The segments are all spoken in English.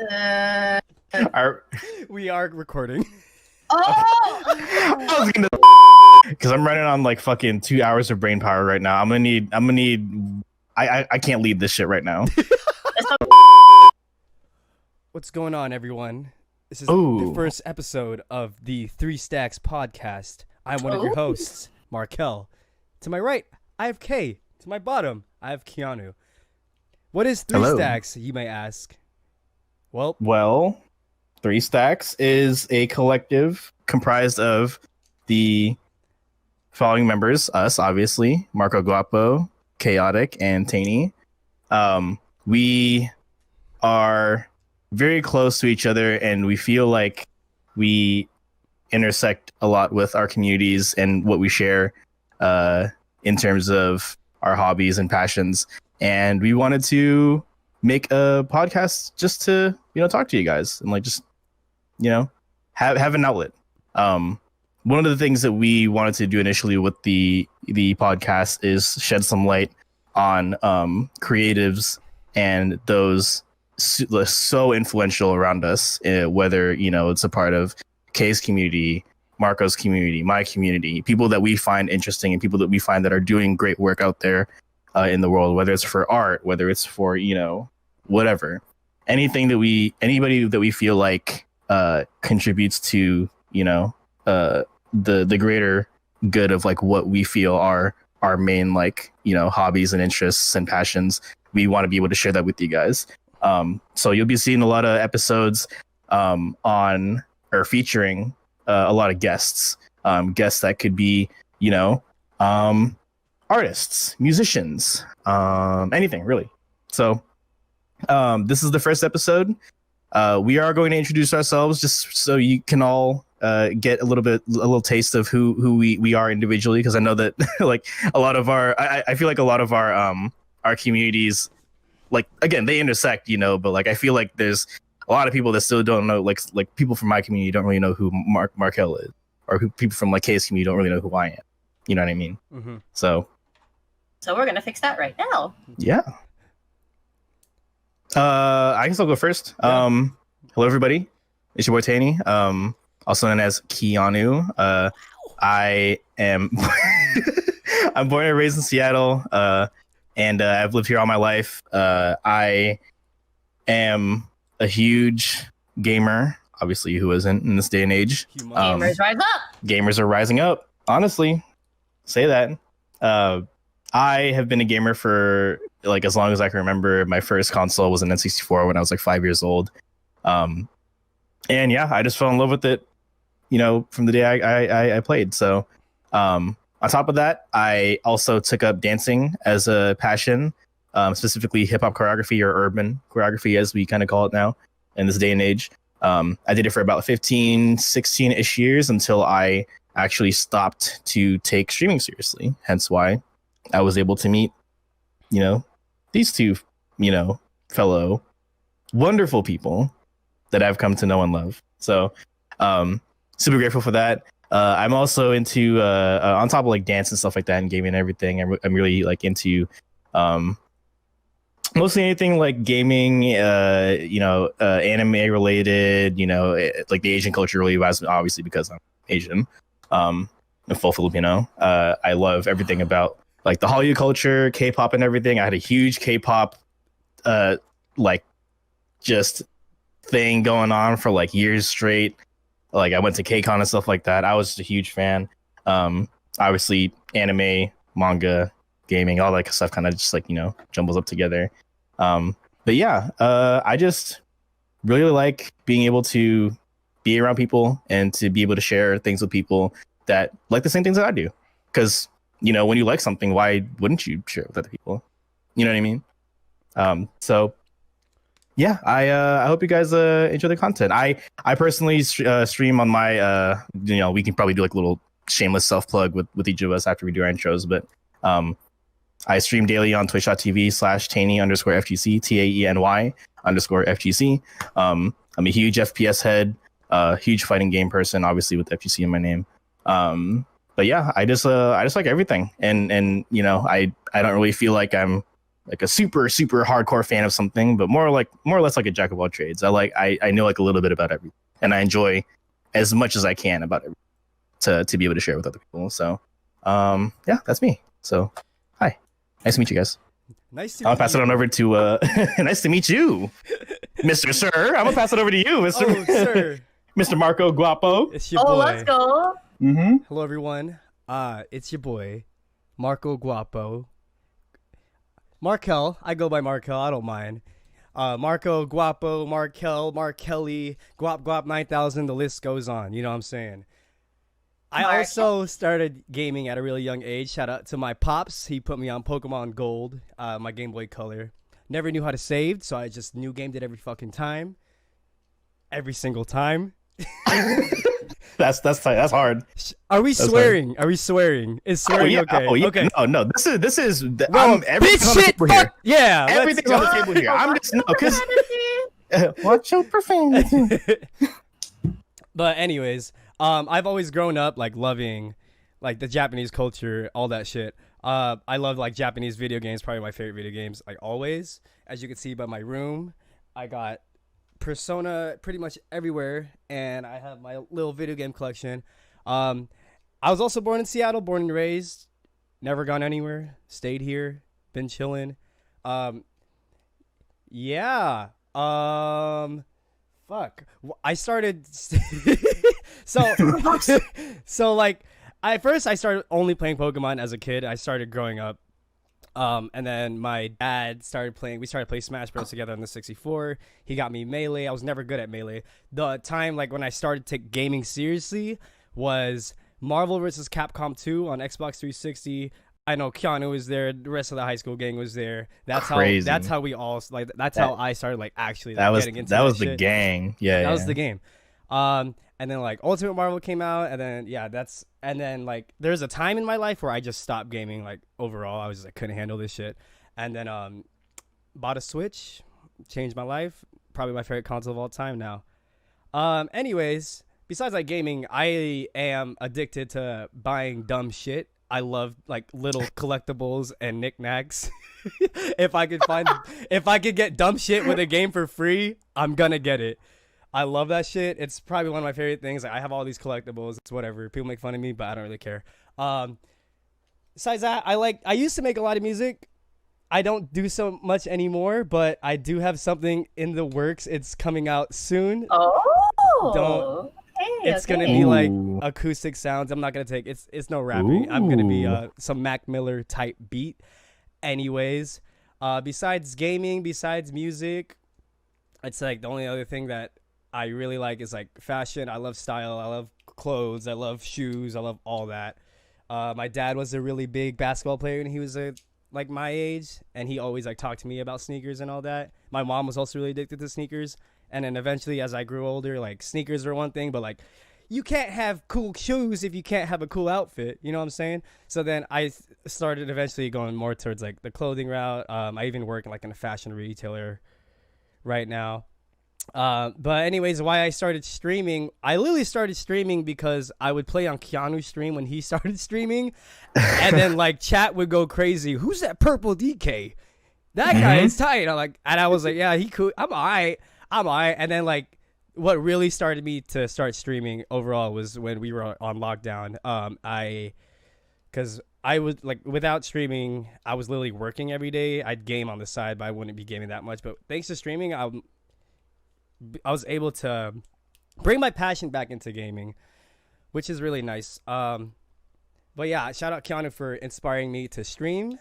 Uh, We are recording. oh! I was gonna because I'm running on like fucking 2 hours of brain power right now. I'm gonna need. I can't lead this shit right now. What's going on, everyone? This is Ooh. the first episode of the Three Stacks podcast. I'm one of your hosts, Markel. To my right, I have Kei. To my bottom, I have Keanu. What is Three Hello. Stacks, you may ask? Well, Three Stacks is a collective comprised of the following members: us, obviously, marqoguapo, Kei-otic, and Taeny. We are very close to each other, and we feel like we intersect a lot with our communities and what we share in terms of our hobbies and passions. And we wanted to make a podcast just to, talk to you guys and like just, have an outlet. One of the things that we wanted to do initially with the podcast is shed some light on creatives and those so influential around us, whether it's a part of Kay's community, Marco's community, my community, people that we find interesting and people that we find that are doing great work out there in the world, whether it's for art, whether it's for whatever, anybody that we feel like contributes to the greater good of like what we feel are our main hobbies and interests and passions. We want to be able to share that with you guys. So you'll be seeing a lot of episodes on or featuring a lot of guests that could be artists, musicians, anything really. So this is the first episode. We are going to introduce ourselves just so you can all get a little taste of who we are individually, because I know that like a lot of I feel like a lot of our communities, like, again, they intersect, but like I feel like there's a lot of people that still don't know, like people from my community don't really know who Markel is, or who people from like Kay's community don't really know who I am. You know what I mean? Mm-hmm. So we're gonna fix that right now. Yeah. I guess I'll go first. Yeah. Hello everybody. It's your boy Taeny, also known as Keanu. I am I'm born and raised in Seattle, and I've lived here all my life. I am a huge gamer. Obviously, who isn't in this day and age? Gamers rise up. Gamers are rising up. Honestly, say that. I have been a gamer for like as long as I can remember. My first console was an N64 when I was like 5 years old. And yeah, I just fell in love with it, from the day I played. So on top of that, I also took up dancing as a passion, specifically hip hop choreography, or urban choreography as we kind of call it now in this day and age. I did it for about 15, 16-ish years until I actually stopped to take streaming seriously. Hence why I was able to meet, these two, fellow wonderful people that I've come to know and love. So super grateful for that. I'm also into on top of like dance and stuff like that and gaming and everything. I'm really like into mostly anything like gaming, anime related, like the Asian culture really was, obviously because I'm Asian, and full Filipino. I love everything about like the Hallyu culture, K-pop and everything. I had a huge K-pop like just thing going on for like years straight. Like I went to K-Con and stuff like that. I was just a huge fan. Obviously anime, manga, gaming, all that stuff kind of just like, jumbles up together. But yeah, I just really like being able to be around people and to be able to share things with people that like the same things that I do. Because, when you like something, why wouldn't you share it with other people? You know what I mean? So yeah, I hope you guys enjoy the content. I personally stream on my we can probably do like a little shameless self plug with each of us after we do our intros, but I stream daily on twitch.tv/Taeny_FGC, TAENY_FGC. I'm a huge FPS head, huge fighting game person, obviously with FGC in my name. But yeah, I just like everything, and I don't really feel like I'm like a super hardcore fan of something, but more or less like a jack of all trades. I know like a little bit about everything, and I enjoy as much as I can about it to be able to share with other people. So yeah, that's me. So hi, nice to meet you guys. Nice to I'll meet pass it you. on over to nice to meet you, Mr. Sir. I'm gonna pass it over to you, Mr. Oh, sir. Mr. Marqoguapo. It's your boy. let's go. Mm-hmm. Hello, everyone. It's your boy, Marqoguapo. Markel. I go by Markel. I don't mind. Marqoguapo, Markel, Markelly, Guap 9000. The list goes on. You know what I'm saying? I also started gaming at a really young age. Shout out to my pops. He put me on Pokemon Gold, my Game Boy Color. Never knew how to save, so I just new gamed it every fucking time. Every single time. That's hard. Are we That's swearing? Are we swearing? Is swearing okay? Okay. No. This is. Well, everything's bitch on the shit. table Fuck. here. Yeah. Everything's on the table here. I'm just because. Watch your profanity. But anyways, I've always grown up like loving, like the Japanese culture, all that shit. I love like Japanese video games. Probably my favorite video games. Like always, as you can see by my room, I got Persona pretty much everywhere, and I have my little video game collection. I was also born in Seattle, born and raised, never gone anywhere, stayed here, been chilling. Yeah. Fuck. I started so like at first I started only playing Pokemon as a kid. I started growing up. And then my dad started playing. We started playing Smash Bros together on the 64. He got me Melee. I was never good at Melee. The time like when I started to take gaming seriously was Marvel vs. Capcom 2 on Xbox 360. I know Keanu was there. The rest of the high school gang was there. That's Crazy. how we all like. That's how I started like actually like, getting into that was the shit. gang. Yeah, that was the game. And then like Ultimate Marvel came out, and then like there's a time in my life where I just stopped gaming. Like overall, I was just like couldn't handle this shit, and then bought a Switch, changed my life. Probably my favorite console of all time now. Anyways, besides like gaming, I am addicted to buying dumb shit. I love like little collectibles and knickknacks. if I could get dumb shit with a game for free, I'm gonna get it. I love that shit. It's probably one of my favorite things. Like, I have all these collectibles. It's whatever. People make fun of me, but I don't really care. Besides that, I used to make a lot of music. I don't do so much anymore, but I do have something in the works. It's coming out soon. Oh. It's gonna be like acoustic sounds. I'm not gonna take it's no rapping. I'm gonna be some Mac Miller type beat. Anyways, besides gaming, besides music, it's like the only other thing that I really like is like fashion. I love style. I love clothes. I love shoes. I love all that. My dad was a really big basketball player, and he was like my age, and he always like talked to me about sneakers and all that. My mom was also really addicted to sneakers. And then eventually, as I grew older, like sneakers were one thing, but like you can't have cool shoes if you can't have a cool outfit. You know what I'm saying? So then I started eventually going more towards like the clothing route. I even work like in a fashion retailer right now. But anyways, why I started streaming, I literally started streaming because I would play on Keanu's stream when he started streaming. And then like chat would go crazy. Who's that purple DK? That guy is tight. And I was like, yeah, he cool. I'm all right. And then like what really started me to start streaming overall was when we were on lockdown. Because I was like, without streaming, I was literally working every day. I'd game on the side, but I wouldn't be gaming that much. But thanks to streaming, I was able to bring my passion back into gaming, which is really nice. But yeah, shout out Keanu for inspiring me to stream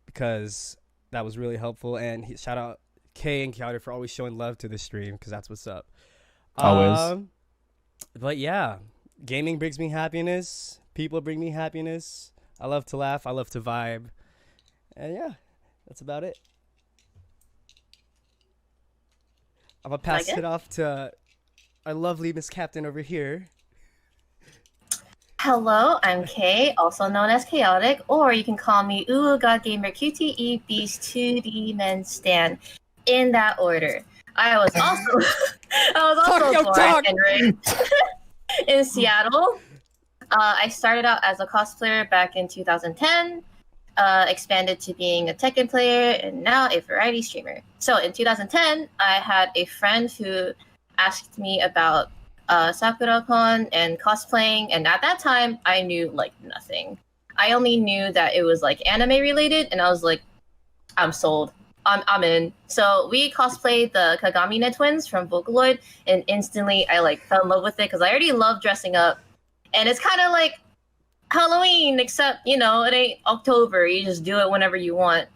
because that was really helpful. And shout out Kei and Kei-otic for always showing love to the stream because that's what's up. Always. But yeah, gaming brings me happiness. People bring me happiness. I love to laugh. I love to vibe. And yeah, that's about it. I'm going to pass it off to our lovely Miss Captain over here. Hello, I'm Kei, also known as Kei-otic, or you can call me God Gamer QTE Beast 2D Men Stan. In that order. I was also born and raised in Seattle. I started out as a cosplayer back in 2010. expanded to being a Tekken player, and now a variety streamer. So in 2010, I had a friend who asked me about Sakura-con and cosplaying, and at that time, I knew like nothing. I only knew that it was like anime related, and I was like, I'm sold. I'm in. So we cosplayed the Kagamine twins from Vocaloid, and instantly I like fell in love with it because I already love dressing up, and it's kind of like Halloween, except it ain't October. You just do it whenever you want.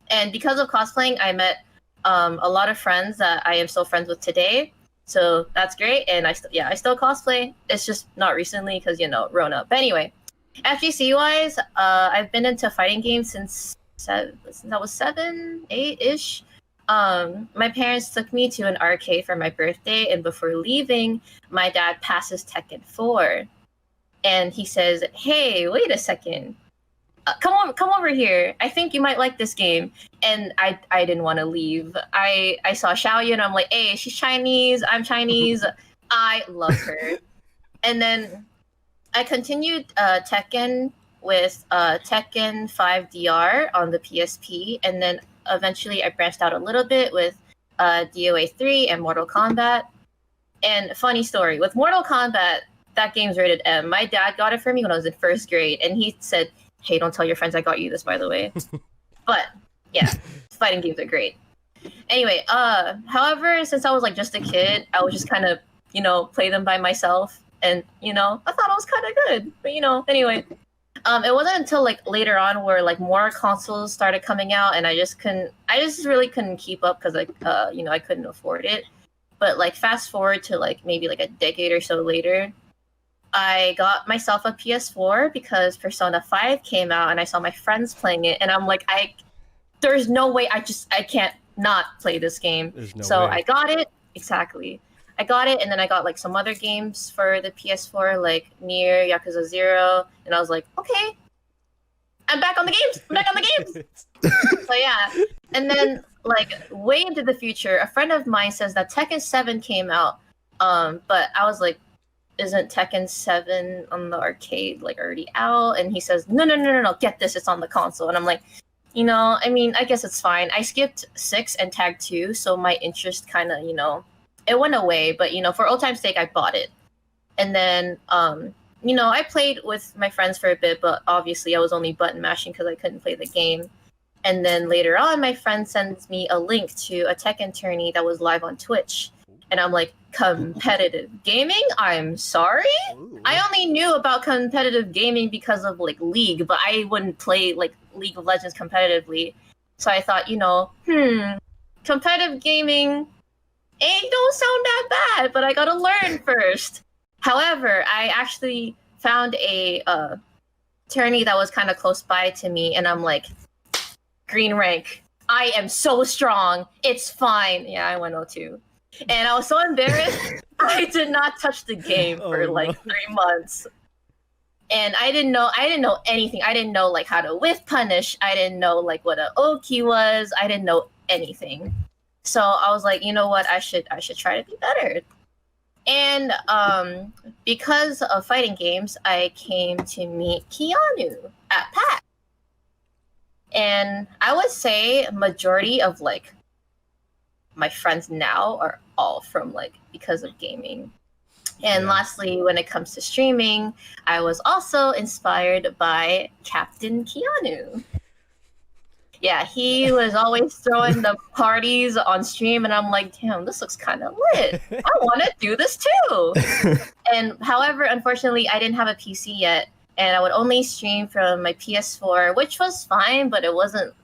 And because of cosplaying, I met a lot of friends that I am still friends with today. So that's great. And I still cosplay. It's just not recently because Rona. But anyway, FGC wise, I've been into fighting games since I was 7, 8-ish. My parents took me to an arcade for my birthday, and before leaving, my dad passes Tekken 4. And he says, "Hey, wait a second. Come over here. I think you might like this game." And I didn't want to leave. I saw Xiaoyu, and I'm like, "Hey, she's Chinese. I'm Chinese. I love her." And then I continued Tekken with Tekken 5 DR on the PSP, and then eventually I branched out a little bit with DOA 3 and Mortal Kombat. And funny story, with Mortal Kombat, that game's rated M. My dad got it for me when I was in 1st grade, and he said, "Hey, don't tell your friends I got you this, by the way." But yeah, fighting games are great. Anyway, however, since I was like just a kid, I would just kind of, play them by myself, and I thought it was kind of good. But anyway, it wasn't until like later on where like more consoles started coming out, and I just really couldn't keep up because I couldn't afford it. But like fast forward to like maybe like a decade or so later, I got myself a PS4 because Persona 5 came out and I saw my friends playing it, and I'm like, there's no way I can't not play this game. So I got it. Exactly. I got it, and then I got like some other games for the PS4, like Nier, Yakuza 0, and I was like, okay, I'm back on the games. So yeah. And then like way into the future, a friend of mine says that Tekken 7 came out. But I was like, isn't Tekken 7 on the arcade like already out? And he says, no, get this, it's on the console. And I'm like, I guess it's fine. I skipped 6 and Tag 2, so my interest kind of, it went away. But, for old time's sake, I bought it. And then, I played with my friends for a bit, but obviously I was only button mashing because I couldn't play the game. And then later on, my friend sends me a link to a Tekken tourney that was live on Twitch. And I'm like, competitive gaming? I'm sorry? Ooh. I only knew about competitive gaming because of like League, but I wouldn't play like League of Legends competitively. So I thought, competitive gaming don't sound that bad, but I gotta learn first. However, I actually found a tourney that was kind of close by to me, and I'm like, green rank. I am so strong. It's fine. Yeah, I went 0-2. And I was so embarrassed. I did not touch the game for 3 months. And I didn't know anything. I didn't know like how to whiff punish. I didn't know like what an Oki was. I didn't know anything. So I was like, you know what? I should try to be better. And because of fighting games, I came to meet Keanu at PAX. And I would say majority of like my friends now are all from like because of gaming. And lastly, when it comes to streaming, I was also inspired by Captain Keanu. Yeah, he was always throwing the parties on stream, and I'm like, damn, this looks kind of lit. I want to do this too. And however, unfortunately, I didn't have a PC yet, and I would only stream from my PS4, which was fine, but it wasn't,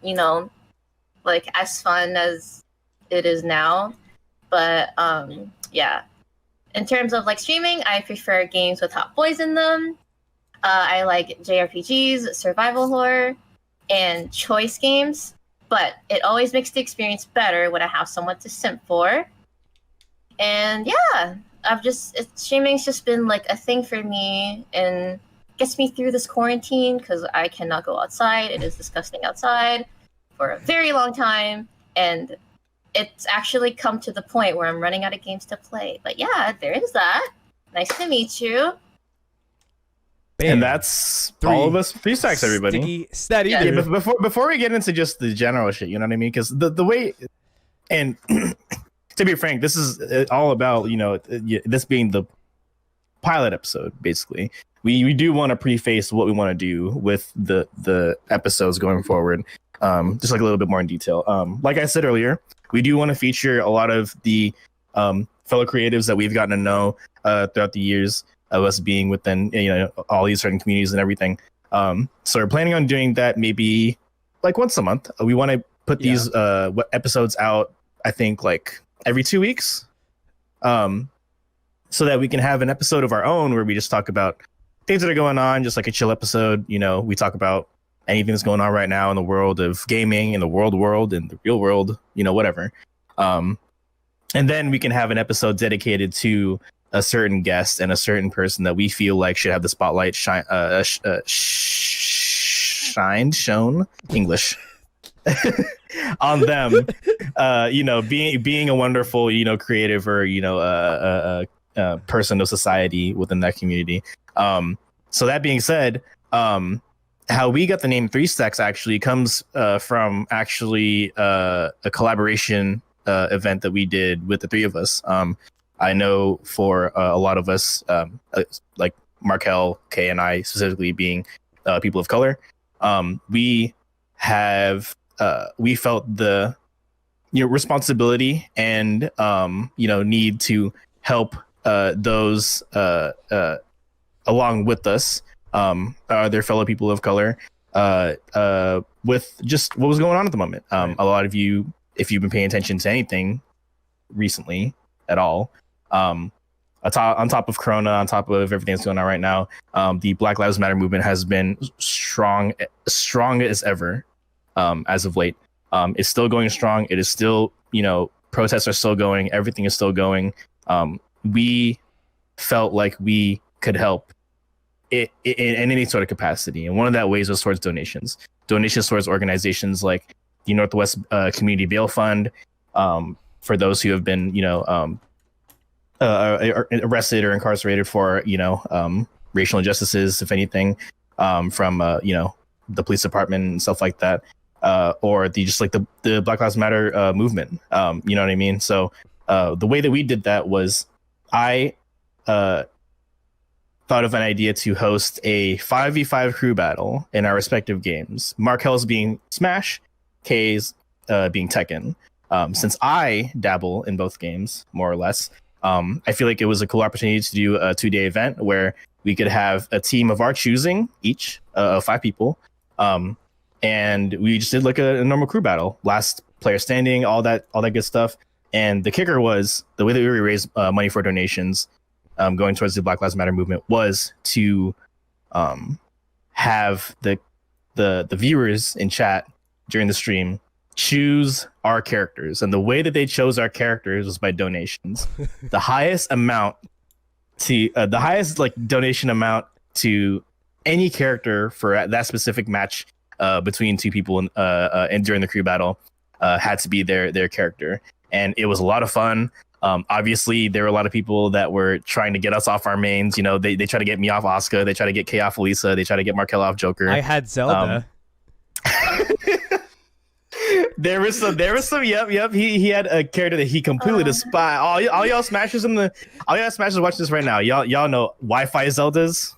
like as fun as it is now. But yeah, in terms of like streaming, I prefer games with hot boys in them. I like JRPGs, survival horror, and choice games, but it always makes the experience better when I have someone to simp for. And yeah, streaming's just been like a thing for me and gets me through this quarantine because I cannot go outside. It is disgusting outside for a very long time, and it's actually come to the point where I'm running out of games to play. But yeah, there is that. Nice to meet you. Bam. And that's all of us. 3 stacks, everybody. Sticky, steady. Yeah, Yeah, before we get into just the general shit, you know what I mean? Because the way, and to be frank, this is all about, you know, this being the pilot episode, basically. We do want to preface what we want to do with the episodes going forward, just like a little bit more in detail. Like I said earlier, we do want to feature a lot of the fellow creatives that we've gotten to know throughout the years of us being within, you know, all these certain communities and everything. So we're planning on doing that maybe like once a month. We want to put these episodes out, I think, like every 2 weeks, so that we can have an episode of our own where we just talk about things that are going on, just like a chill episode. You know, we talk about anything that's going on right now in the world of gaming, in the world, in the real world, you know, whatever. And then we can have an episode dedicated to a certain guest and a certain person that we feel like should have the spotlight shown English on them. You know, being a wonderful, you know, creative or, you know, person of society within that community. So that being said, how we got the name 3 Stacks actually comes from actually a collaboration event that we did with the 3 of us. I know for a lot of us, like Markel, Kei, and I specifically being people of color, we felt the, you know, responsibility and you know, need to help those along with us, their fellow people of color, with just what was going on at the moment. A lot of you, if you've been paying attention to anything recently at all, on top of Corona, on top of everything that's going on right now, the Black Lives Matter movement has been strong as ever, as of late. It's still going strong. It is still, you know, protests are still going. Everything is still going. We felt like we could help in any sort of capacity. And one of that ways was towards donations towards organizations like the Northwest Community Bail Fund, for those who have been, you know, arrested or incarcerated for, you know, racial injustices, if anything, from, you know, the police department and stuff like that, or the Black Lives Matter movement. You know what I mean? So the way that we did that was I thought of an idea to host a 5v5 crew battle in our respective games. Markel's being Smash, K's being Tekken. Since I dabble in both games, more or less, I feel like it was a cool opportunity to do a 2-day event where we could have a team of our choosing, each of 5 people, and we just did like a normal crew battle, last player standing, all that good stuff. And the kicker was the way that we raised money for donations, going towards the Black Lives Matter movement, was to have the viewers in chat during the stream choose our characters, and the way that they chose our characters was by donations. The highest amount to the highest like donation amount to any character for that specific match between 2 people and during the crew battle had to be their character, and it was a lot of fun. Obviously, there were a lot of people that were trying to get us off our mains. You know, they try to get me off Asuka, they try to get Kei off Elisa, they try to get Markel off Joker. I had Zelda. There was some. Yep. He had a character that he completely despised. All y'all smashers watching this right now. Y'all know Wi-Fi Zeldas.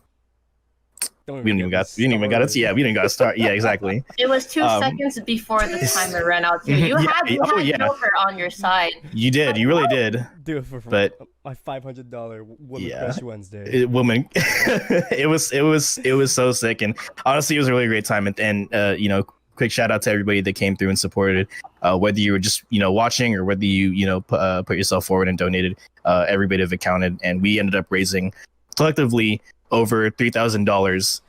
We didn't even got it. Yeah, we didn't got to start. Yeah, exactly. It was 2 seconds before the timer ran out too. You had Joker on your side. You did. You really did. Do it for but my $500 Woman Crush Wednesday. It was so sick, and honestly, it was a really great time. And you know, quick shout out to everybody that came through and supported, whether you were just, you know, watching or whether you know, put yourself forward and donated. Every bit of it counted, and we ended up raising collectively over $3,000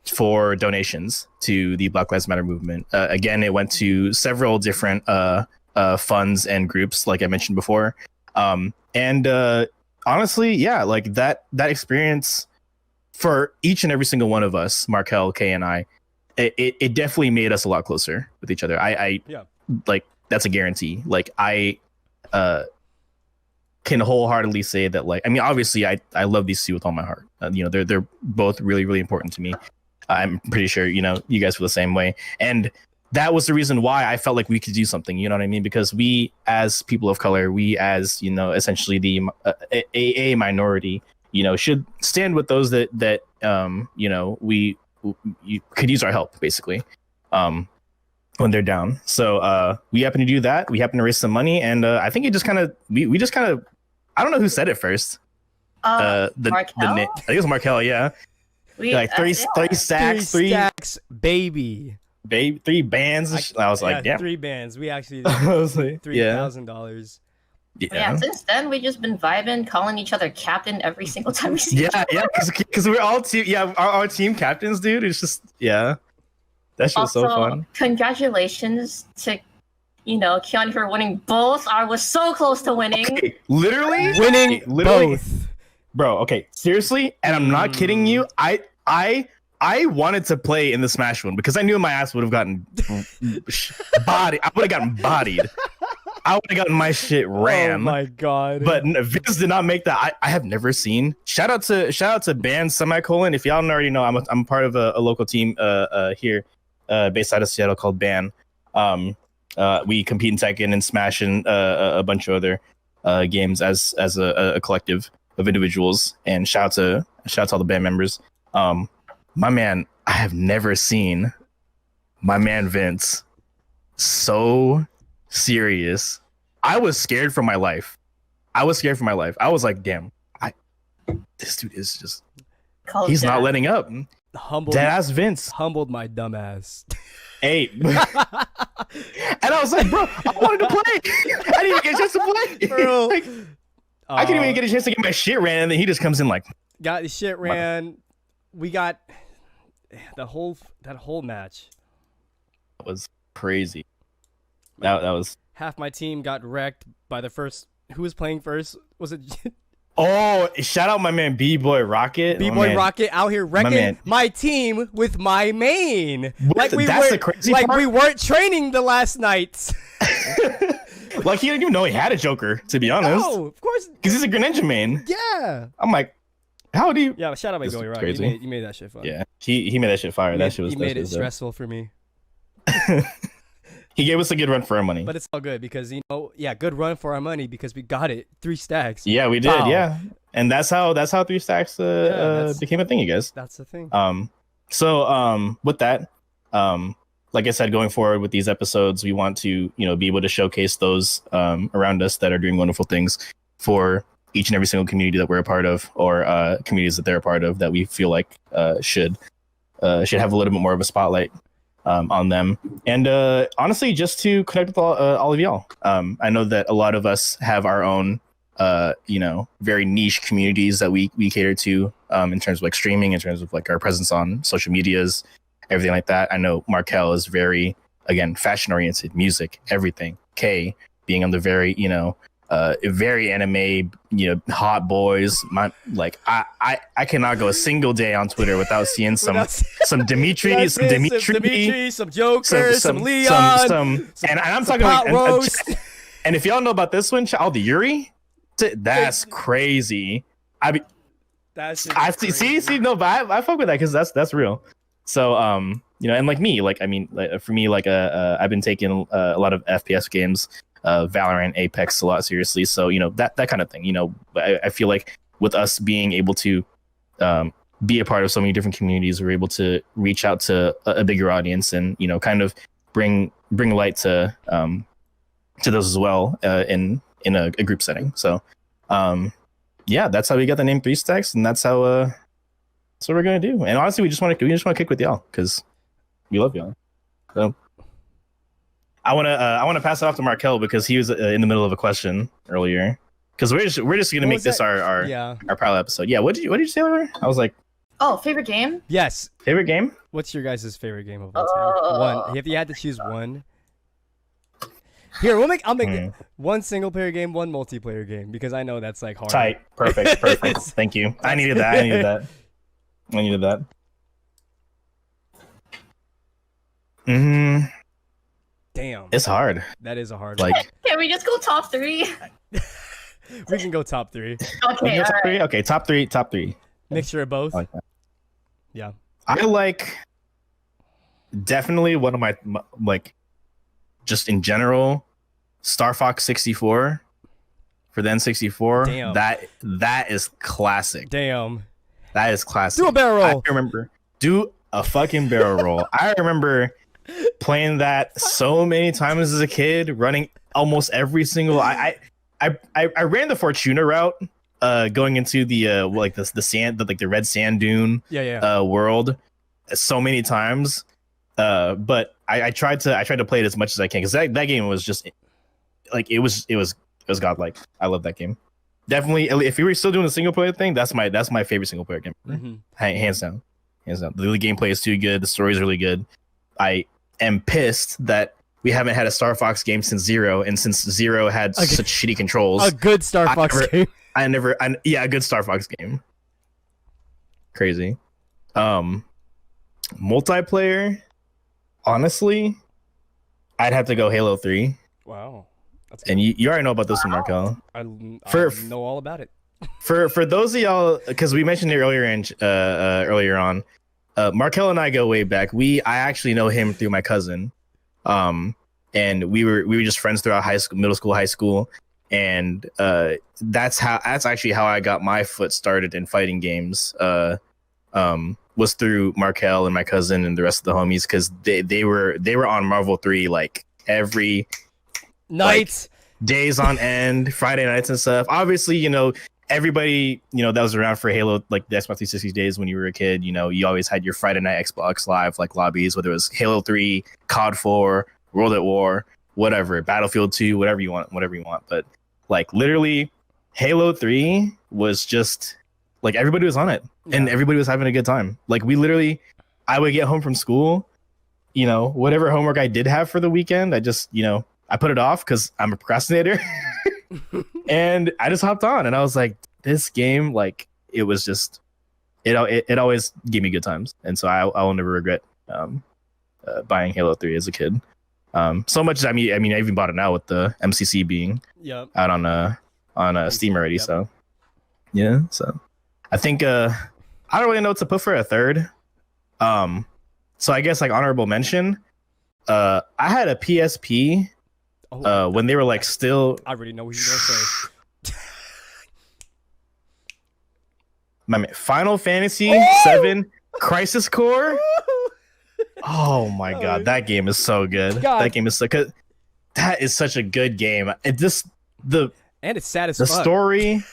for donations to the Black Lives Matter movement. Again, it went to several different funds and groups, like I mentioned before. And honestly, yeah, like that experience for each and every single one of us, Markel, Kei, and I, it definitely made us a lot closer with each other. I like, that's a guarantee. Like can wholeheartedly say that, like, I mean, obviously, I love these two with all my heart. You know, they're both really, really important to me. I'm pretty sure, you know, you guys feel the same way. And that was the reason why I felt like we could do something, you know what I mean? Because we, as people of color, we as, you know, essentially the a minority, you know, should stand with those that you know, you could use our help, basically, when they're down. So we happen to do that. We happen to raise some money, and I think it just kind of we just kind of, I don't know who said it first. Markel? I think it was Markel. Yeah, like three stacks, three stacks, baby. 3 bands. I was like, yeah, 3 bands. We actually like, $3,000. Yeah, since then we've just been vibing, calling each other captain every single time we see each other. Yeah, because we're all team. Yeah, our team captains, dude. It's just, yeah, that's just so fun. Congratulations to, you know, Keanu for winning both. I was so close to winning. Okay, literally Winning both, bro. Okay, seriously, and I'm not kidding you. I wanted to play in the Smash one because I knew my ass would have gotten bodied. I would have gotten bodied. I would have gotten my shit ran. Oh my god! But Vince did not make that. I have never seen. Shout out to Band Semicolon. If y'all already know, I'm part of a local team here based out of Seattle called Ban. We compete in Tekken and Smash and a bunch of other games as a collective of individuals. And shout out to all the band members. My man, I have never seen my man Vince so serious. I was scared for my life. I was like, damn, this dude is just, he's not letting up. Deadass Vince humbled my dumb ass. Hey. And I was like, bro, I wanted to play. I didn't even get a chance to play. Bro. Like, I couldn't even get a chance to get my shit ran, and then he just comes in like, got the shit ran. We got that whole match. That was crazy. That was, half my team got wrecked by the first. Who was playing first? Was it? Oh, shout out my man B-Boy Rocket. B-Boy Rocket out here wrecking my team with my main. Like we that's were, the crazy like part? we weren't training the last night. Like he didn't even know he had a Joker, to be honest. No, of course, because he's a Greninja main. Yeah. I'm like, how do you? Yeah, shout out my B-Boy Rocket. You made that shit fun. Yeah, he made that shit fire. That shit was. He made it stressful for me. He gave us a good run for our money. But it's all good because, you know, good run for our money because we got it. 3 stacks. Yeah, we did. Wow. Yeah, and that's how 3 stacks became a thing, you guys. That's the thing. So with that, like I said, going forward with these episodes, we want to, you know, be able to showcase those around us that are doing wonderful things for each and every single community that we're a part of, or communities that they're a part of that we feel like should have a little bit more of a spotlight on them. And honestly, just to connect with all of y'all. I know that a lot of us have our own you know, very niche communities that we cater to in terms of like streaming, in terms of like our presence on social medias, everything like that. I know Markel is very, again, fashion oriented, music, everything. Kei being on the very, you know, very anime, you know, hot boys. I cannot go a single day on Twitter without seeing some Dimitri, some Joker, some Leon, and I'm talking like, and if y'all know about this one, all the Yuri, that's crazy. I see, no, but I fuck with that because that's real. So you know, and like me, like I mean, like, for me, like I've been taking a lot of FPS games. Valorant, Apex a lot seriously, so you know that kind of thing. You know, I feel like with us being able to be a part of so many different communities, we're able to reach out to a bigger audience and, you know, kind of bring light to those as well in a group setting. So yeah, that's how we got the name 3 Stacks, and that's how that's what we're gonna do. And honestly, we just want to kick with y'all because we love y'all. So. I want to pass it off to Markel because he was in the middle of a question earlier. Because we're just gonna make this our pilot episode. Yeah. What did you say earlier? I was like, oh, favorite game? Yes. Favorite game? What's your guys' favorite game of all time? One. If you had to choose one. Here, I'll make it one single player game, one multiplayer game because I know that's like hard. Tight. Perfect. Thank you. I needed that. Damn. It's hard. That is a hard one. Can we just go top 3? We can go top three. Okay, all right. Okay, top three. Mixture of both. I like that. Yeah. I like definitely one of my like just in general Star Fox 64 for the N64. Damn. That is classic. Damn. That is classic. Do a barrel roll. I remember. Do a fucking barrel roll. I remember playing that so many times as a kid, running almost every single. I ran the Fortuna route, going into the like the sand, the red sand dune, world, so many times. But I tried to play it as much as I can because that game was just like it was godlike. I love that game. Definitely, if you were still doing the single player thing, that's my favorite single player game. Mm-hmm. Hands down. The gameplay is too good. The story is really good. I am pissed that we haven't had a Star Fox game since Zero, and since Zero had such shitty controls. A good Star Fox game. A good Star Fox game. Crazy. Multiplayer. Honestly, I'd have to go Halo 3. Wow. That's and you already know about this one, Markel. I know all about it. For those of y'all, because we mentioned it earlier on, Markel and I go way back. I actually know him through my cousin, and we were just friends throughout middle school, high school, and that's actually how I got my foot started in fighting games. Was through Markel and my cousin and the rest of the homies because they were on Marvel 3 like every night, days on end, Friday nights and stuff. Obviously, everybody, that was around for Halo, like the Xbox 360 days when you were a kid, you always had your Friday night Xbox Live like lobbies, whether it was Halo 3, COD 4, World at War, whatever, Battlefield 2, whatever you want. But like literally, Halo 3 was just like everybody was on it and everybody was having a good time. Like I would get home from school, whatever homework I did have for the weekend, I just, I put it off because I'm a procrastinator. And I just hopped on and I was like, this game, like it was just, it always gave me good times. And so I will never regret buying Halo 3 as a kid. So much as I even bought it now with the MCC being out on Steam already. Yep. So yeah, so I think I don't really know what to put for a third. So I guess like honorable mention. I had a PSP. When they were like still. I already know what you're gonna say. My man, Final Fantasy VII Crisis Core. Oh my god, that game is so good. That game is so good. That is such a good game. And it's sad as the fuck. Story.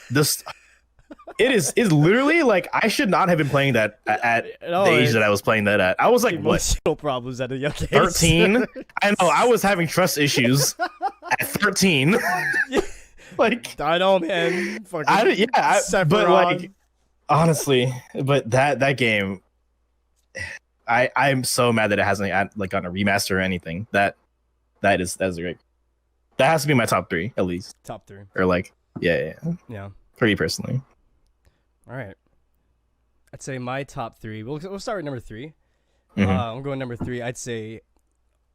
It is literally like I should not have been playing that at the age that I was playing that at. I was like emotional problems at a young age. 13. I know I was having trust issues at 13. Like I know, man. But like honestly, but that game, I'm so mad that it hasn't like on a remaster or anything. That's great. That has to be my top 3 at least. Top 3 or like yeah. For me personally. All right. I'd say my top 3. We'll start with number 3. Mm-hmm. I'm going number 3. I'd say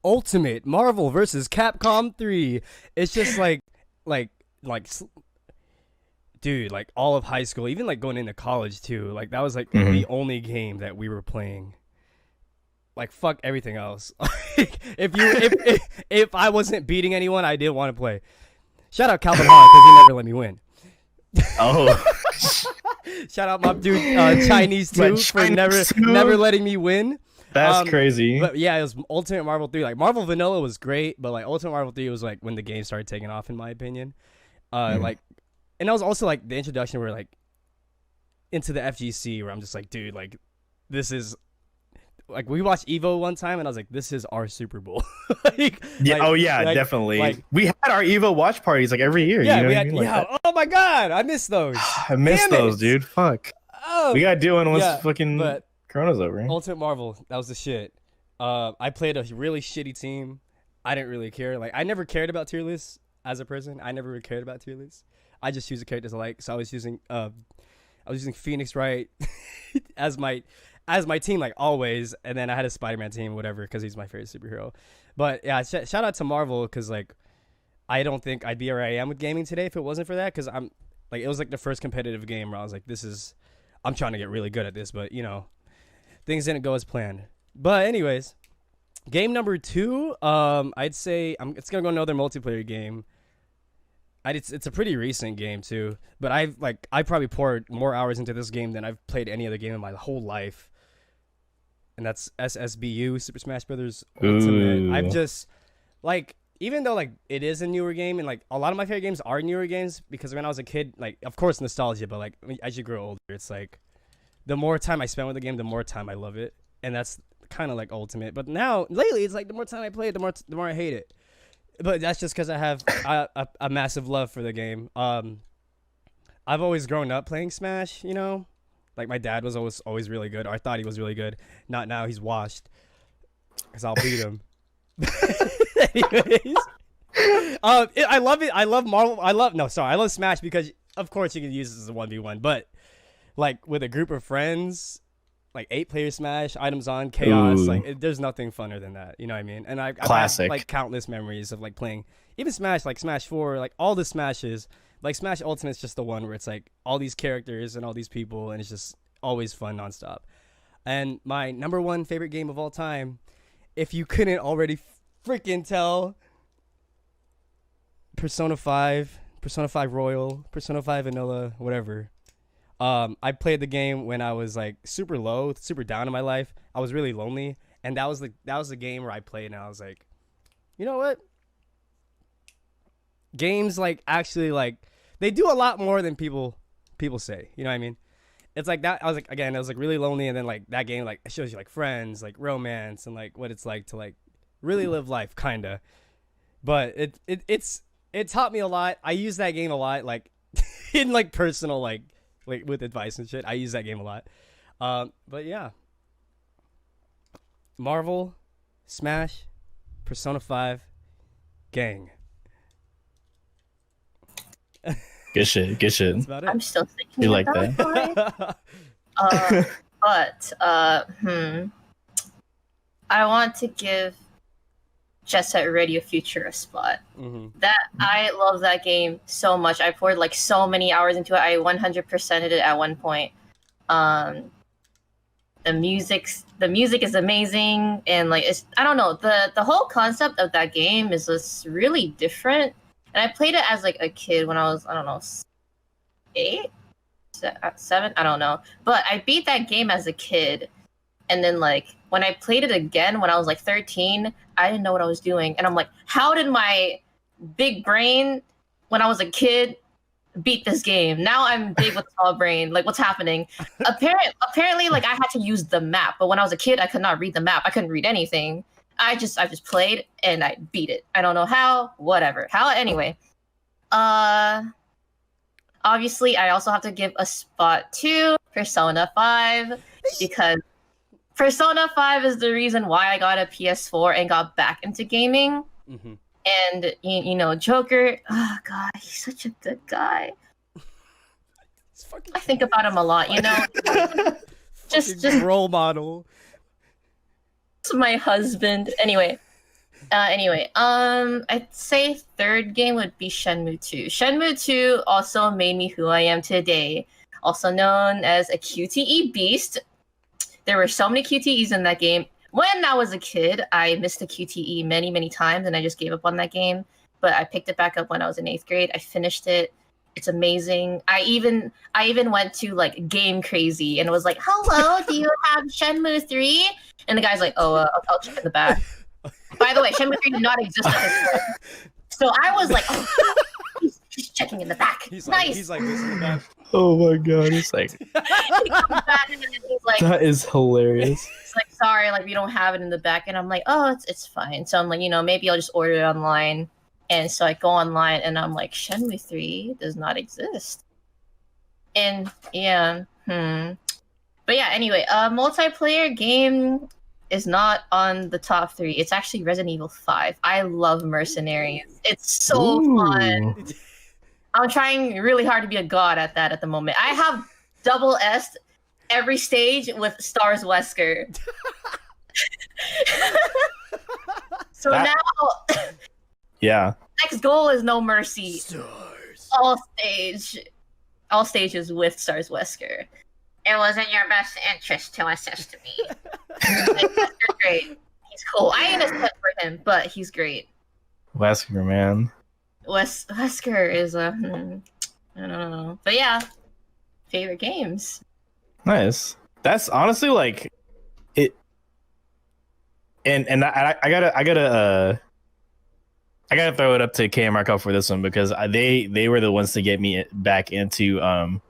Ultimate Marvel vs. Capcom 3. It's just like, dude, like all of high school, even like going into college too. Like that was like the only game that we were playing. Like fuck everything else. if I wasn't beating anyone, I didn't want to play. Shout out Calvin Hahn because he never let me win. Oh. Shout out my dude Chinese too for never letting me win. That's crazy. But yeah, it was Ultimate Marvel 3. Like Marvel Vanilla was great, but like Ultimate Marvel 3 was like when the game started taking off in my opinion. Like, and that was also like the introduction where like into the FGC where I'm just like, dude, like this is like we watched Evo one time and I was like, this is our Super Bowl. Definitely. Like, we had our Evo watch parties like every year. Yeah, you know like oh my god, I miss those. I miss those, dude. Fuck. Oh, we gotta do one once fucking Corona's over. Ultimate Marvel, that was the shit. I played a really shitty team. I didn't really care. Like I never cared about tier lists as a person. I never really cared about tier lists. I just choose the characters I like. So I was using Phoenix Wright as my team, like always, and then I had a Spider-Man team, whatever, because he's my favorite superhero. But yeah, shout out to Marvel because like I don't think I'd be where I am with gaming today if it wasn't for that. Because it was like the first competitive game where I was like, I'm trying to get really good at this, but things didn't go as planned. But anyways, game number 2, I'd say it's gonna go another multiplayer game. It's a pretty recent game too, but I probably poured more hours into this game than I've played any other game in my whole life, and that's SSBU, Super Smash Brothers Ultimate. I've just even though it is a newer game, and a lot of my favorite games are newer games, because when I was a kid, of course nostalgia, but as you grow older, it's the more time I spend with the game, the more time I love it, and that's kind of Ultimate. But now lately, it's the more time I play it, the more I hate it. But that's just because I have a massive love for the game. I've always grown up playing Smash, my dad was always really good, or I thought he was really good. Not now, he's washed, because I'll beat him. Anyways, I love it. I love Marvel. I love Smash because of course you can use this as a 1v1, but with a group of friends, 8-player Smash, items on, chaos, there's nothing funner than that. You know what I mean? And I've had countless memories of playing even Smash, Smash 4, all the Smashes. Smash Ultimate's just the one where it's all these characters and all these people, and it's just always fun nonstop. And my number 1 favorite game of all time, if you couldn't already freaking tell, Persona 5 Royal, Persona 5 Vanilla, whatever. I played the game when I was super low, super down in my life. I was really lonely, and that was the game where I played, and I was like, you know what? Games actually they do a lot more than people say. You know what I mean? It's that. I was really lonely, and then that game it shows you friends, romance, and what it's like to really live life, kinda. But it taught me a lot. I use that game a lot, in personal with advice and shit. I use that game a lot. But yeah, Marvel, Smash, Persona 5, gang. Good shit. That's about it. I'm still thinking. You like that? I want to give Jet Set Radio Future a spot. Mm-hmm. That I love that game so much. I poured so many hours into it. I 100%ed it at one point. The music is amazing, and it's, I don't know, the whole concept of that game is just really different. And I played it as a kid when I was, I don't know, 8, 7, I don't know. But I beat that game as a kid, and then when I played it again when I was 13, I didn't know what I was doing, and I'm how did my big brain when I was a kid beat this game? Now I'm big with small brain. What's happening? Apparently, I had to use the map, but when I was a kid, I could not read the map. I couldn't read anything. I just played and I beat it. I don't know how, whatever. Anyway. Obviously, I also have to give a spot to Persona 5, because Persona 5 is the reason why I got a PS4 and got back into gaming. Mm-hmm. And, Joker, oh god, he's such a good guy. I think about him a lot, just role model. My husband. Anyway, I'd say third game would be Shenmue 2. Shenmue 2 also made me who I am today, also known as a QTE beast. There were so many QTEs in that game. When I was a kid, I missed a QTE many, many times, and I just gave up on that game. But I picked it back up when I was in 8th grade. I finished it. It's amazing. I even went to Game Crazy and was hello, do you have Shenmue 3? And the guy's oh, I'll check in the back. By the way, Shenmue 3 did not exist at this point. So I was oh, he's checking in the back. He's nice. He's this in the back. Oh my god, it's he comes back and he's that is hilarious. It's sorry, we don't have it in the back. And I'm oh, it's fine. So I'm maybe I'll just order it online. And so I go online and I'm Shenmue 3 does not exist. And yeah, But yeah, anyway, multiplayer game is not on the top 3. It's actually Resident Evil 5. I love Mercenaries. It's so fun. I'm trying really hard to be a god at that at the moment. I have double S every stage with Stars Wesker. So now... Yeah. Next goal is No Mercy. Stars. All stages with Stars Wesker. It was in your best interest to assist me. Wesker's great. He's cool. I ain't a set for him, but he's great. Wesker, man. Wesker is I don't know. But yeah, favorite games. Nice. That's honestly like it. And I gotta throw it up to Kei and Marco for this one because they were the ones to get me back into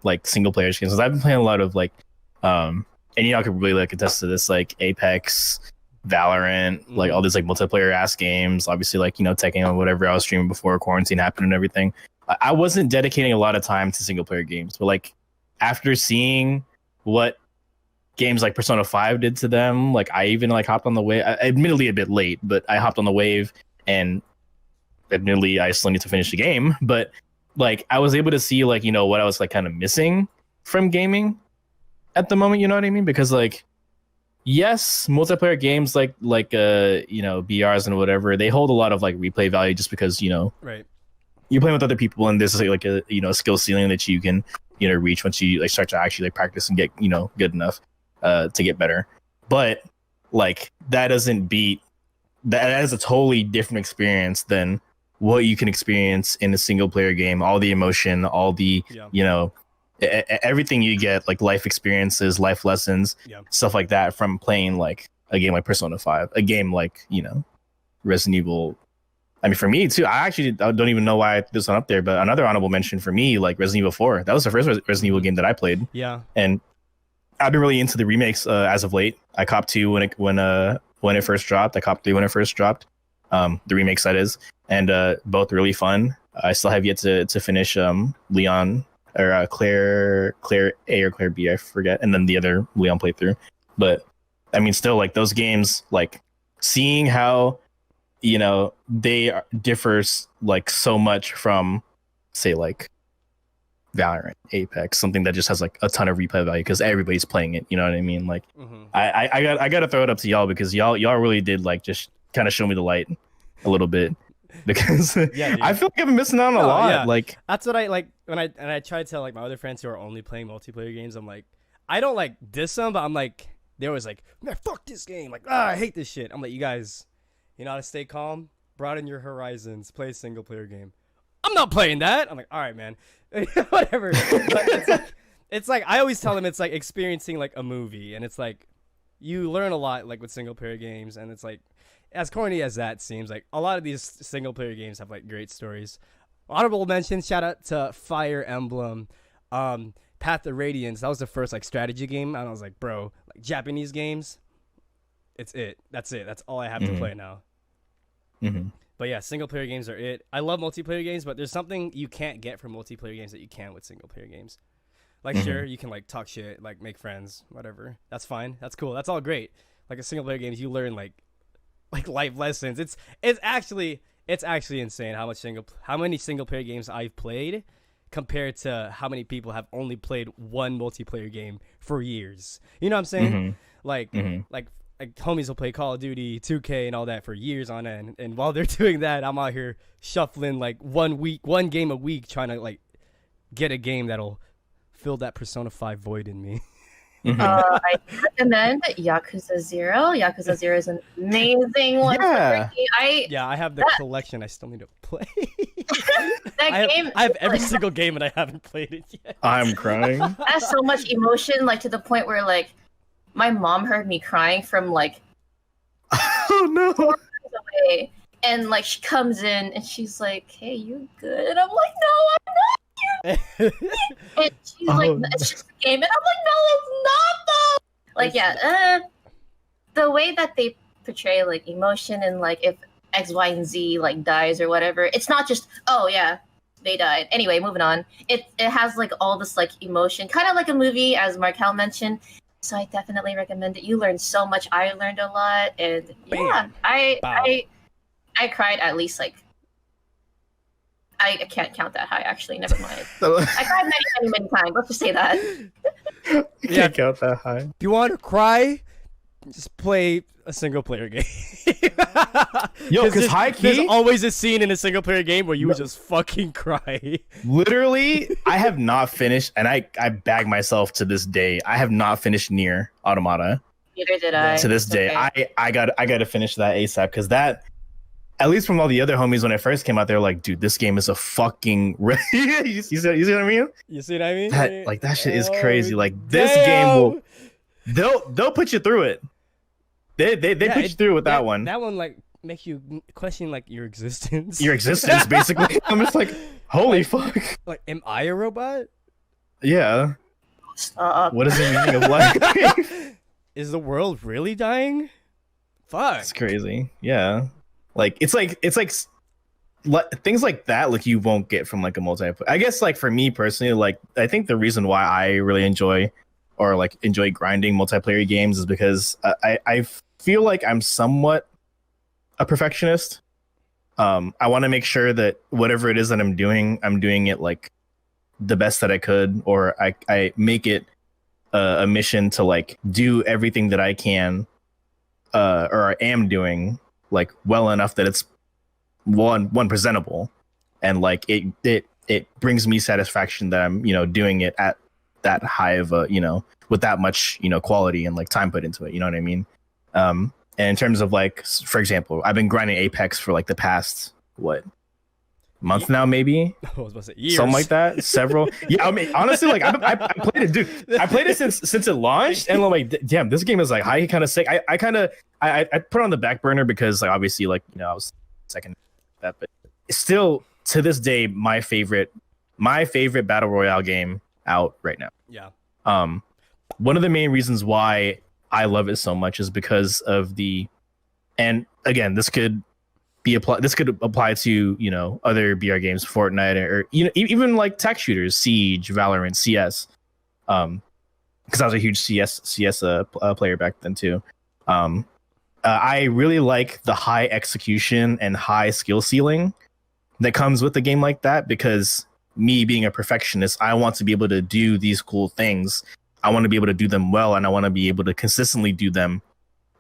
like single player games because I've been playing a lot of like and y'all could really like attest to this like Apex, Valorant, like all these like multiplayer ass games. Obviously, like Tekken or whatever I was streaming before quarantine happened and everything. I wasn't dedicating a lot of time to single player games, but like after seeing what games like Persona 5 did to them, like I even like hopped on the wave. Admittedly, a bit late, but I hopped on the wave and. Admittedly, I still need to finish the game, but like I was able to see like what I was like kind of missing from gaming at the moment. You know what I mean? Because like, yes, multiplayer games like BRs and whatever, they hold a lot of like replay value just because right. You're playing with other people and this is like a skill ceiling that you can reach once you like start to actually like practice and get good enough to get better. But like that doesn't beat that is a totally different experience than what you can experience in a single player game, all the emotion, all the everything you get, like life experiences, life lessons, stuff like that from playing like a game like Persona 5, a game like Resident Evil. I mean, for me too, I don't even know why I threw this one up there, but another honorable mention for me, like Resident Evil 4. That was the first Resident Evil game that I played. Yeah, and I've been really into the remakes as of late. I copped 2 when it first dropped. I copped 3 when it first dropped. The remakes, that is, and both really fun. I still have yet to finish Leon or Claire A or Claire B, I forget, and then the other Leon playthrough. But I mean, still, like those games, like seeing how they differs like so much from, say, like Valorant, Apex, something that just has like a ton of replay value because everybody's playing it. You know what I mean? Like, I gotta throw it up to y'all because y'all really did like just kind of show me the light a little bit because I feel like I've been missing out on a lot. Yeah. Like that's what I like when I try to tell like my other friends who are only playing multiplayer games. I'm like, I don't like diss them, but I'm like, they're always like, man, fuck this game. Like, I hate this shit. I'm like, you guys, you know how to stay calm, broaden your horizons, play a single player game. I'm not playing that. I'm like, all right, man, whatever. But it's like I always tell them it's like experiencing like a movie, and it's like you learn a lot like with single player games, and it's like as corny as that seems, like a lot of these single player games have like great stories. Honorable mention, shout out to Fire Emblem, Path of Radiance. That was the first like strategy game, and I was like, bro, like Japanese games, that's it. That's all I have to play now. But yeah, single player games are it. I love multiplayer games, but there's something you can't get from multiplayer games that you can with single player games. Like sure, you can like talk shit, like make friends, whatever. That's fine. That's cool. That's all great. Like a single player games, you learn like life lessons. It's actually insane how many single player games I've played compared to how many people have only played one multiplayer game for years. You know what I'm saying? Like homies will play Call of Duty, 2K, and all that for years on end. And while they're doing that, I'm out here shuffling like one game a week, trying to like get a game that'll fill that Persona 5 void in me. I recommend Yakuza 0. Yakuza 0 is an amazing one. Yeah. I have the collection. I still need to play. I have every single game and I haven't played it yet. I'm crying. It has so much emotion, like to the point where like my mom heard me crying from like oh no 4 miles away, and like she comes in and she's like, "Hey, you good?" And I'm like, "No, I'm not." And she's like, "It's just a game," and I'm like, "No, it's not though." Like, yeah, the way that they portray like emotion and like if X, Y, and Z like dies or whatever, it's not just oh yeah, they died. Anyway, moving on. It has like all this like emotion, kind of like a movie, as Markel mentioned. So I definitely recommend it. You learn so much. I learned a lot, and yeah, I cried at least like. I can't count that high, actually. Never mind. I cried many times. Let's just say that. You can't count that high. If you want to cry, just play a single player game. Yo, because high key, there's always a scene in a single player game where you would just fucking cry. Literally, I have not finished, and I bag myself to this day. I have not finished Nier Automata. Neither did I. To this day, okay. I got to finish that ASAP because that, at least from all the other homies when it first came out, they're like, dude, this game is a fucking. you see what I mean? You see what I mean? That shit is crazy. Like this game will, they'll put you through it. They put you through with that one. That one like makes you question like your existence. Your existence, basically. I'm just like, holy fuck. Like, am I a robot? Yeah. What is the meaning of life? Is the world really dying? Fuck. It's crazy. Yeah. Like it's like things like that, like you won't get from like a multiplayer. I guess like for me personally, like I think the reason why I really enjoy grinding multiplayer games is because I feel like I'm somewhat a perfectionist. I want to make sure that whatever it is that I'm doing it like the best that I could, or I make it a mission to like do everything that I can, or I am doing like well enough that it's one presentable, and like it brings me satisfaction that I'm doing it at that high of a with that much quality and like time put into it. You know what I mean? And in terms of like, for example, I've been grinding Apex for like the past month now, maybe. I was about to say years. Something like that. Several. Yeah, I mean, honestly, like I played it, dude. I played it since it launched, and I'm like, damn, this game is like high, kind of sick. I put it on the back burner because like obviously like I was second that, but it's still to this day my favorite battle royale game out right now. Yeah. One of the main reasons why I love it so much is because of and again, this could apply to other BR games, Fortnite, or even like tech shooters, Siege, Valorant, CS. Because I was a huge CS player back then too. I really like the high execution and high skill ceiling that comes with a game like that, because me being a perfectionist, I want to be able to do these cool things. I want to be able to do them well, and I want to be able to consistently do them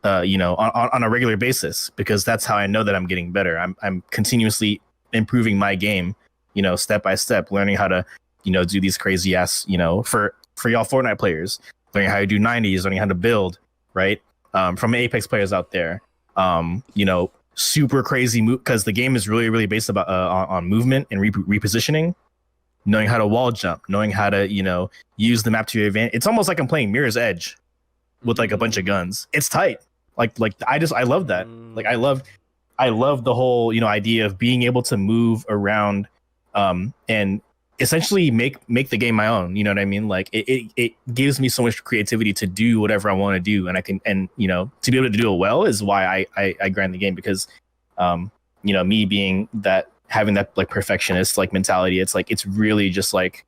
on a regular basis, because that's how I know that I'm getting better. I'm continuously improving my game, step by step, learning how to, do these crazy ass, for y'all Fortnite players, learning how to do 90s, learning how to build, right? From Apex players out there, super crazy move, because the game is really, really based about on movement and repositioning, knowing how to wall jump, knowing how to, use the map to your advantage. It's almost like I'm playing Mirror's Edge with like a bunch of guns. It's tight. Like I love that. Like I love the whole idea of being able to move around, and essentially make the game my own. You know what I mean? Like it gives me so much creativity to do whatever I want to do, and I can, and to be able to do it well is why I grind the game, because me being that, having that like perfectionist like mentality, it's like it's really just like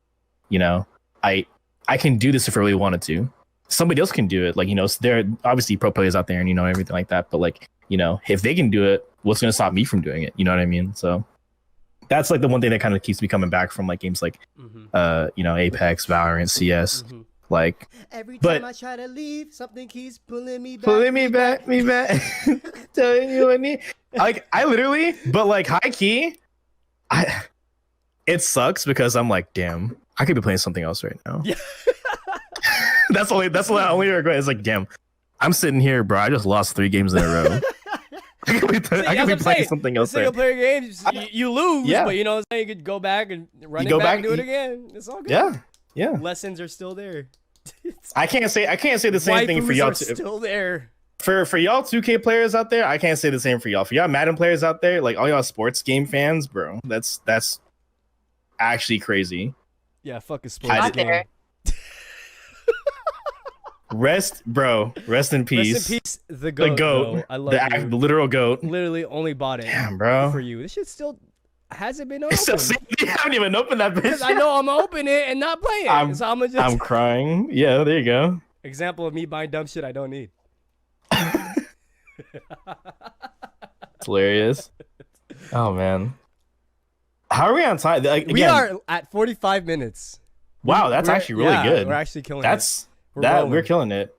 I can do this if I really wanted to. Somebody else can do it. Like, there are obviously pro players out there and, everything like that. But like, if they can do it, what's going to stop me from doing it? You know what I mean? So that's like the one thing that kind of keeps me coming back from like games like, Apex, Valorant, CS. Like, every time I try to leave, something keeps pulling me back. Telling you what I need. Like, I literally, but like high key, it sucks because I'm like, damn, I could be playing something else right now. Yeah. That's the only regret. It's like, damn, I'm sitting here, bro. I just lost 3 games in a row. I could be playing something else. Single player games, you lose, yeah. But you could go back and and do it again. It's all good. Yeah. Lessons are still there. I can't say the same thing for y'all. Are still there. For y'all 2K players out there, I can't say the same for y'all. For y'all Madden players out there, like all y'all sports game fans, bro, that's actually crazy. Yeah, fuck a sports game. Rest in peace. Rest in peace, the goat. The goat. Bro. I love the literal goat. Literally only bought it. Damn, bro. For you. This shit still hasn't been opened. You haven't even opened that bitch. Because I know I'm gonna open it and not play it. I'm crying. Yeah, there you go. Example of me buying dumb shit I don't need. It's hilarious. Oh man. How are we on time? Like, again, we are at 45 minutes. Wow, that's actually really good. We're actually killing it. We're killing it.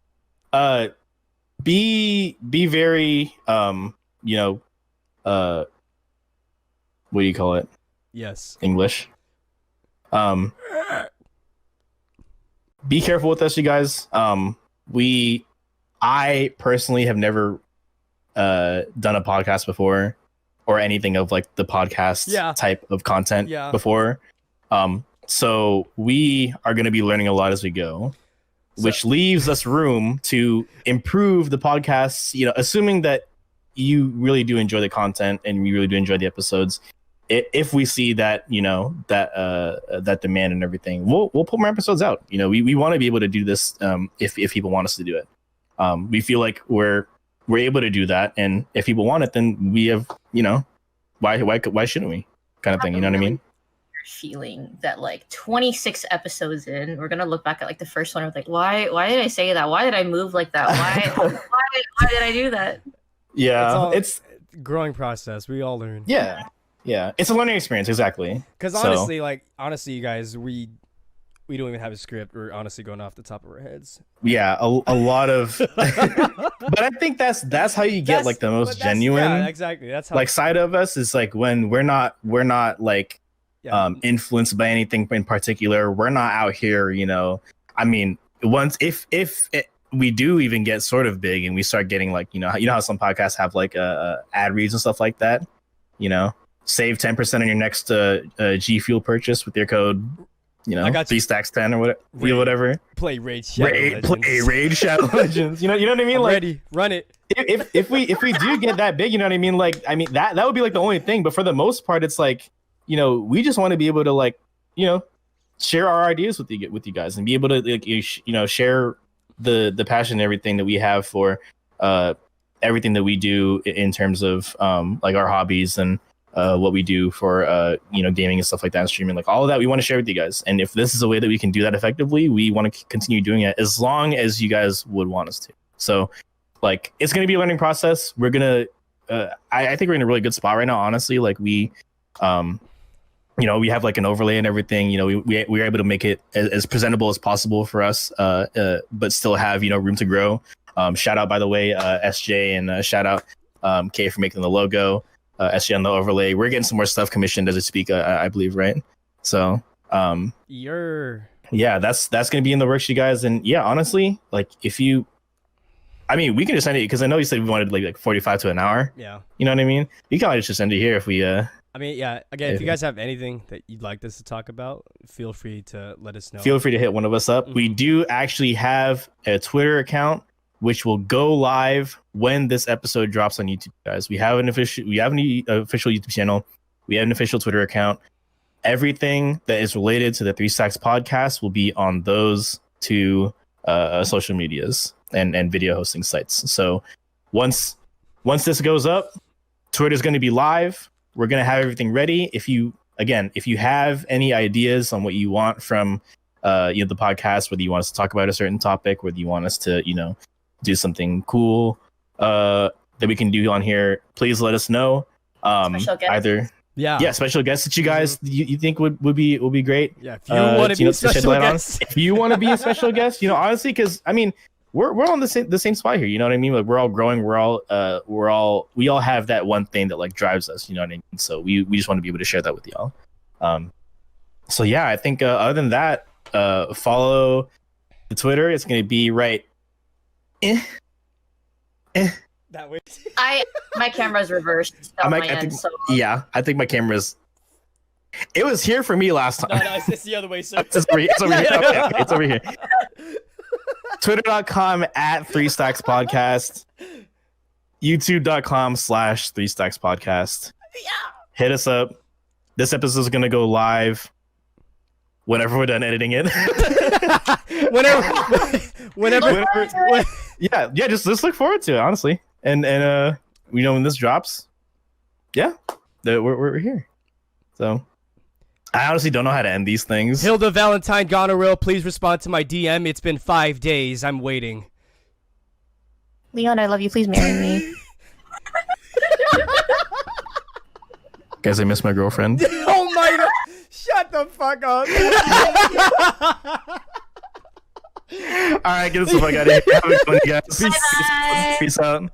be very you know what do you call it? Yes. English. Be careful with us, you guys. I personally have never done a podcast before or anything of like the podcast type of content before. So we are going to be learning a lot as we go, which leaves us room to improve the podcasts, you know, assuming that you really do enjoy the content and you really do enjoy the episodes. If we see that, you know, that demand and everything, we'll put more episodes out. You know, we want to be able to do this if people want us to do it. We feel like we're able to do that, and if people want it, then we have, you know, why shouldn't we? Kind of thing, you know what I mean? Feeling that like 26 episodes in, we're gonna look back at like the first one and like, why did I say that? Why did I move like that? Why did I do that? Yeah, it's growing process. We all learn. Yeah, it's a learning experience, exactly. Because honestly, you guys, we don't even have a script. We're honestly going off the top of our heads. Yeah, a lot of, but I think that's how you get like the most genuine. Yeah, exactly. That's how like side of us is like when we're not like influenced by anything in particular. We're not out here, you know. I mean, once if we do even get sort of big and we start getting like, you know how some podcasts have like ad reads and stuff like that, you know. Save 10% on your next G Fuel purchase with your code, you know, 3stacks10 or whatever. Play Raid Shadow Legends. Play Raid Shadow Legends. You know what I mean? I'm like, ready, run it. If we do get that big, you know what I mean? Like, I mean that would be like the only thing. But for the most part, it's like, you know, we just want to be able to like, you know, share our ideas with you guys and be able to like, you know, share the passion and everything that we have for everything that we do in terms of like our hobbies and what we do for you know, gaming and stuff like that, and streaming, like all of that we want to share with you guys. And if this is a way that we can do that effectively, we want to continue doing it as long as you guys would want us to. So like, it's going to be a learning process. We're gonna I think we're in a really good spot right now, honestly. Like we you know, we have like an overlay and everything, you know, we were able to make it as presentable as possible for us, but still have, you know, room to grow. Shout out, by the way, SJ, and shout out Kei for making the logo. SG on the overlay. We're getting some more stuff commissioned as we speak, I believe, right? So yeah, that's gonna be in the works, you guys. And yeah, honestly, like if you, I mean, we can just send it, because I know you said we wanted like 45 to an hour. Yeah, you know what I mean? You can just send it here if we I mean, yeah, again, if you guys have anything that you'd like us to talk about, feel free to let us know. Feel free to hit one of us up. We do actually have a Twitter account which will go live when this episode drops on YouTube, guys. We have an official YouTube channel. We have an official Twitter account. Everything that is related to the 3 Stacks podcast will be on those two social medias and video hosting sites. So once this goes up, Twitter's going to be live. We're going to have everything ready. If you have any ideas on what you want from you know, the podcast, whether you want us to talk about a certain topic, whether you want us to, you know, do something cool that we can do on here, please let us know. Special guests. Special guests that you guys you think would be great. Yeah, if you want to be a special guest, if you want to be a special guest, you know, honestly, because I mean, we're on the same spot here. You know what I mean? Like we're all growing. We all have that one thing that like drives us. You know what I mean? So we just want to be able to share that with y'all. So yeah, I think other than that, follow the Twitter. It's going to be right. That way. My camera's reversed on my end. Yeah, I think my camera's. It was here for me last time. No, it's the other way, sir. It's over here. Okay, it's over here. Twitter.com @3stackspodcast. YouTube.com/3stackspodcast. Yeah. Hit us up. This episode is gonna go live whenever we're done editing it. whenever. Yeah. Just look forward to it, honestly. And you know, when this drops, yeah, we're here. So I honestly don't know how to end these things. Hilda Valentine Goneril, please respond to my DM. It's been 5 days. I'm waiting. Leon, I love you. Please marry me. Guys, I miss my girlfriend. Oh my god! Shut the fuck up. All right, get us the fuck out of here. Have a good one, you guys. Bye-bye. Peace out.